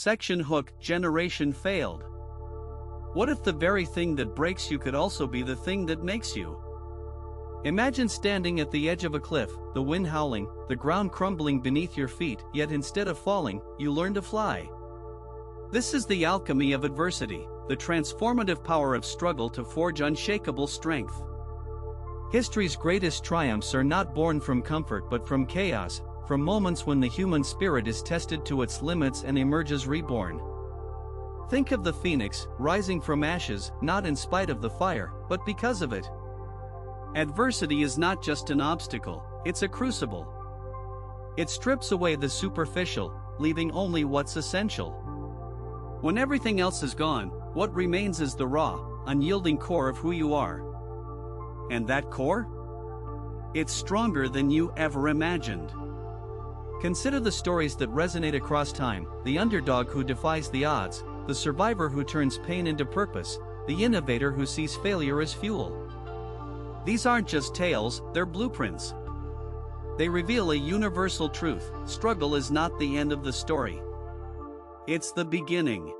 Section hook, generation failed. What if the very thing that breaks you could also be the thing that makes you? Imagine standing at the edge of a cliff, the wind howling, the ground crumbling beneath your feet, yet instead of falling, you learn to fly. This is the alchemy of adversity, the transformative power of struggle to forge unshakable strength. History's greatest triumphs are not born from comfort but from chaos, from moments when the human spirit is tested to its limits and emerges reborn. Think of the phoenix, rising from ashes, not in spite of the fire, but because of it. Adversity is not just an obstacle, it's a crucible. It strips away the superficial, leaving only what's essential. When everything else is gone, what remains is the raw, unyielding core of who you are. And that core? It's stronger than you ever imagined. Consider the stories that resonate across time, the underdog who defies the odds, the survivor who turns pain into purpose, the innovator who sees failure as fuel. These aren't just tales, they're blueprints. They reveal a universal truth: struggle is not the end of the story. It's the beginning.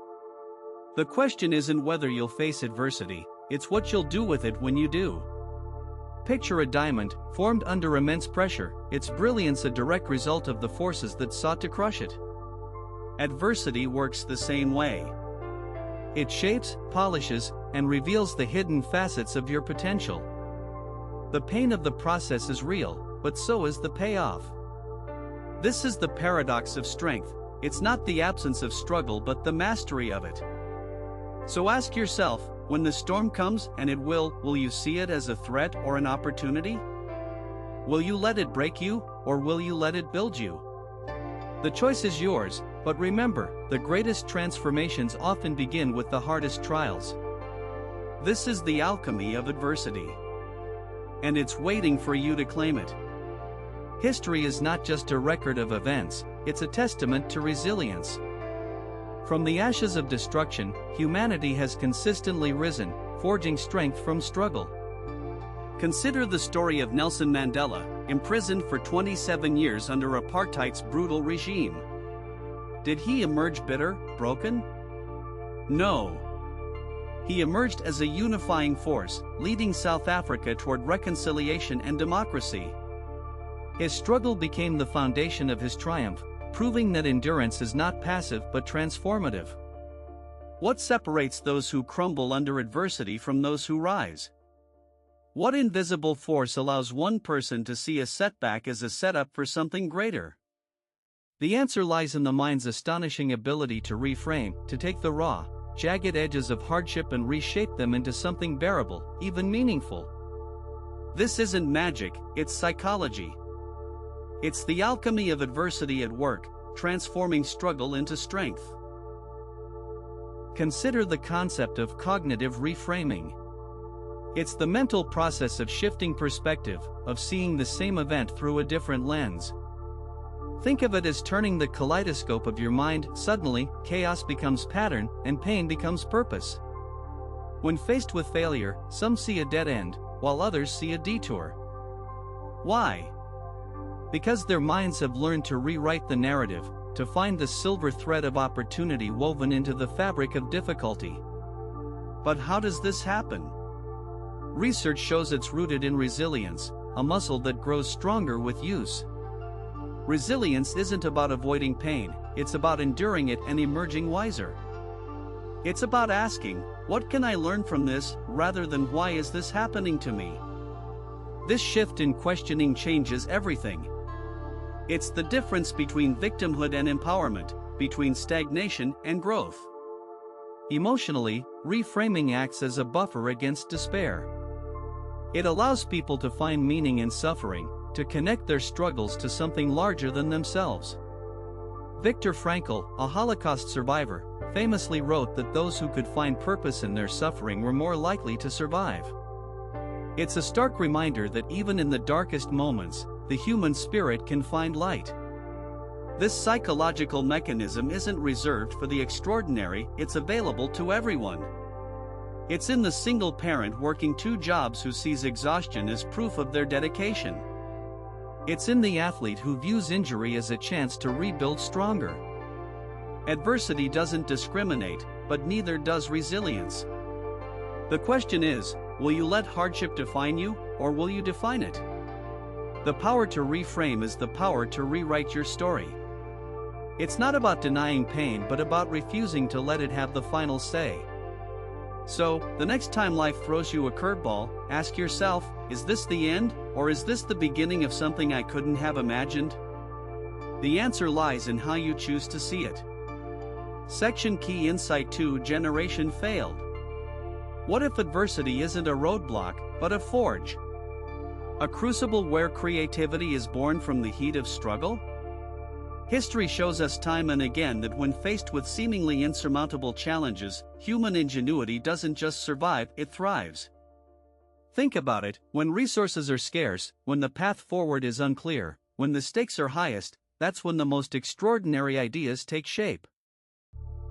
The question isn't whether you'll face adversity, it's what you'll do with it when you do. Picture a diamond, formed under immense pressure, its brilliance a direct result of the forces that sought to crush it. Adversity works the same way. It shapes, polishes, and reveals the hidden facets of your potential. The pain of the process is real, but so is the payoff. This is the paradox of strength. It's not the absence of struggle but the mastery of it. So ask yourself, when the storm comes, and it will you see it as a threat or an opportunity? Will you let it break you, or will you let it build you? The choice is yours, but remember, the greatest transformations often begin with the hardest trials. This is the alchemy of adversity. And it's waiting for you to claim it. History is not just a record of events, it's a testament to resilience. From the ashes of destruction, humanity has consistently risen, forging strength from struggle. Consider the story of Nelson Mandela, imprisoned for 27 years under apartheid's brutal regime. Did he emerge bitter, broken? No. He emerged as a unifying force, leading South Africa toward reconciliation and democracy. His struggle became the foundation of his triumph, proving that endurance is not passive but transformative. What separates those who crumble under adversity from those who rise? What invisible force allows one person to see a setback as a setup for something greater? The answer lies in the mind's astonishing ability to reframe, to take the raw, jagged edges of hardship and reshape them into something bearable, even meaningful. This isn't magic, it's psychology. It's the alchemy of adversity at work, transforming struggle into strength. Consider the concept of cognitive reframing. It's the mental process of shifting perspective, of seeing the same event through a different lens. Think of it as turning the kaleidoscope of your mind. Suddenly, chaos becomes pattern, and pain becomes purpose. When faced with failure, some see a dead end, while others see a detour. Why? Because their minds have learned to rewrite the narrative, to find the silver thread of opportunity woven into the fabric of difficulty. But how does this happen? Research shows it's rooted in resilience, a muscle that grows stronger with use. Resilience isn't about avoiding pain, it's about enduring it and emerging wiser. It's about asking, what can I learn from this, rather than why is this happening to me? This shift in questioning changes everything. It's the difference between victimhood and empowerment, between stagnation and growth. Emotionally, reframing acts as a buffer against despair. It allows people to find meaning in suffering, to connect their struggles to something larger than themselves. Viktor Frankl, a Holocaust survivor, famously wrote that those who could find purpose in their suffering were more likely to survive. It's a stark reminder that even in the darkest moments, the human spirit can find light. This psychological mechanism isn't reserved for the extraordinary, it's available to everyone. It's in the single parent working 2 jobs who sees exhaustion as proof of their dedication. It's in the athlete who views injury as a chance to rebuild stronger. Adversity doesn't discriminate, but neither does resilience. The question is, will you let hardship define you, or will you define it? The power to reframe is the power to rewrite your story. It's not about denying pain but about refusing to let it have the final say. So, the next time life throws you a curveball, ask yourself, is this the end, or is this the beginning of something I couldn't have imagined? The answer lies in how you choose to see it. Section Key Insight 2 Generation Failed. What if adversity isn't a roadblock, but a forge? A crucible where creativity is born from the heat of struggle? History shows us time and again that when faced with seemingly insurmountable challenges, human ingenuity doesn't just survive, it thrives. Think about it, when resources are scarce, when the path forward is unclear, when the stakes are highest, that's when the most extraordinary ideas take shape.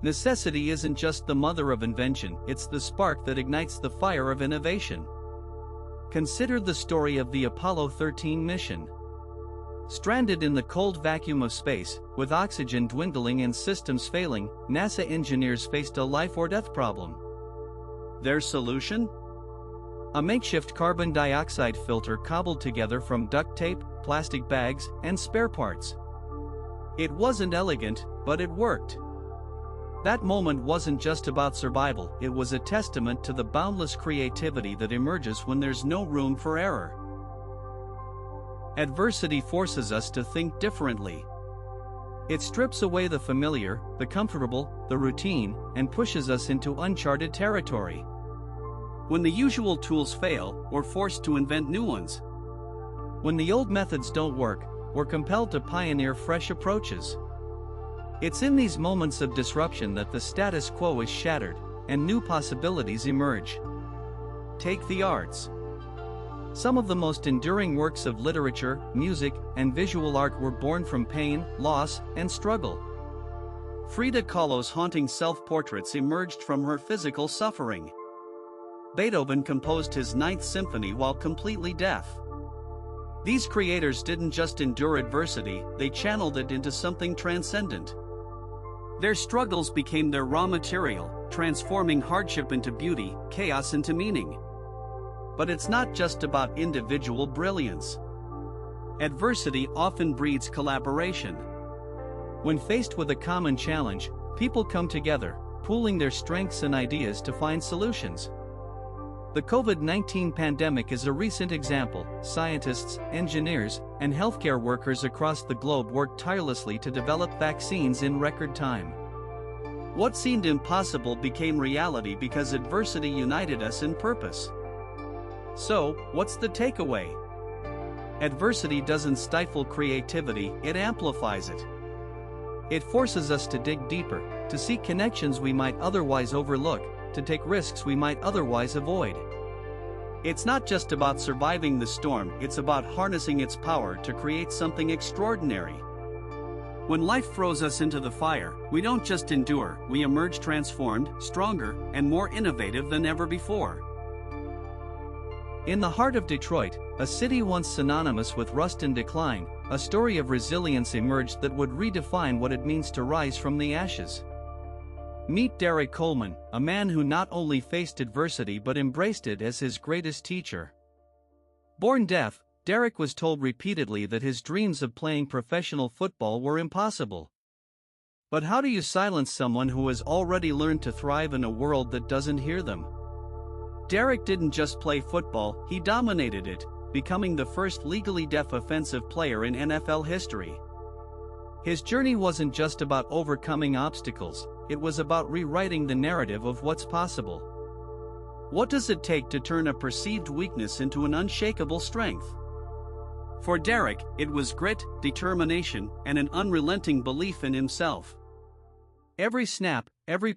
Necessity isn't just the mother of invention, it's the spark that ignites the fire of innovation. Consider the story of the Apollo 13 mission. Stranded in the cold vacuum of space, with oxygen dwindling and systems failing, NASA engineers faced a life-or-death problem. Their solution? A makeshift carbon dioxide filter cobbled together from duct tape, plastic bags, and spare parts. It wasn't elegant, but it worked. That moment wasn't just about survival, it was a testament to the boundless creativity that emerges when there's no room for error. Adversity forces us to think differently. It strips away the familiar, the comfortable, the routine, and pushes us into uncharted territory. When the usual tools fail, we're forced to invent new ones. When the old methods don't work, we're compelled to pioneer fresh approaches. It's in these moments of disruption that the status quo is shattered, and new possibilities emerge. Take the arts. Some of the most enduring works of literature, music, and visual art were born from pain, loss, and struggle. Frida Kahlo's haunting self-portraits emerged from her physical suffering. Beethoven composed his Ninth Symphony while completely deaf. These creators didn't just endure adversity, they channeled it into something transcendent. Their struggles became their raw material, transforming hardship into beauty, chaos into meaning. But it's not just about individual brilliance. Adversity often breeds collaboration. When faced with a common challenge, people come together, pooling their strengths and ideas to find solutions. The COVID-19 pandemic is a recent example. Scientists, engineers, and healthcare workers across the globe worked tirelessly to develop vaccines in record time. What seemed impossible became reality because adversity united us in purpose. So, what's the takeaway? Adversity doesn't stifle creativity, it amplifies it. It forces us to dig deeper, to seek connections we might otherwise overlook, to take risks we might otherwise avoid. It's not just about surviving the storm, it's about harnessing its power to create something extraordinary. When life throws us into the fire, we don't just endure, we emerge transformed, stronger, and more innovative than ever before. In the heart of Detroit, a city once synonymous with rust and decline, a story of resilience emerged that would redefine what it means to rise from the ashes. Meet Derek Coleman, a man who not only faced adversity but embraced it as his greatest teacher. Born deaf, Derek was told repeatedly that his dreams of playing professional football were impossible. But how do you silence someone who has already learned to thrive in a world that doesn't hear them? Derek didn't just play football, he dominated it, becoming the first legally deaf offensive player in NFL history. His journey wasn't just about overcoming obstacles, it was about rewriting the narrative of what's possible. What does it take to turn a perceived weakness into an unshakable strength? For Derek, it was grit, determination, and an unrelenting belief in himself. Every snap, every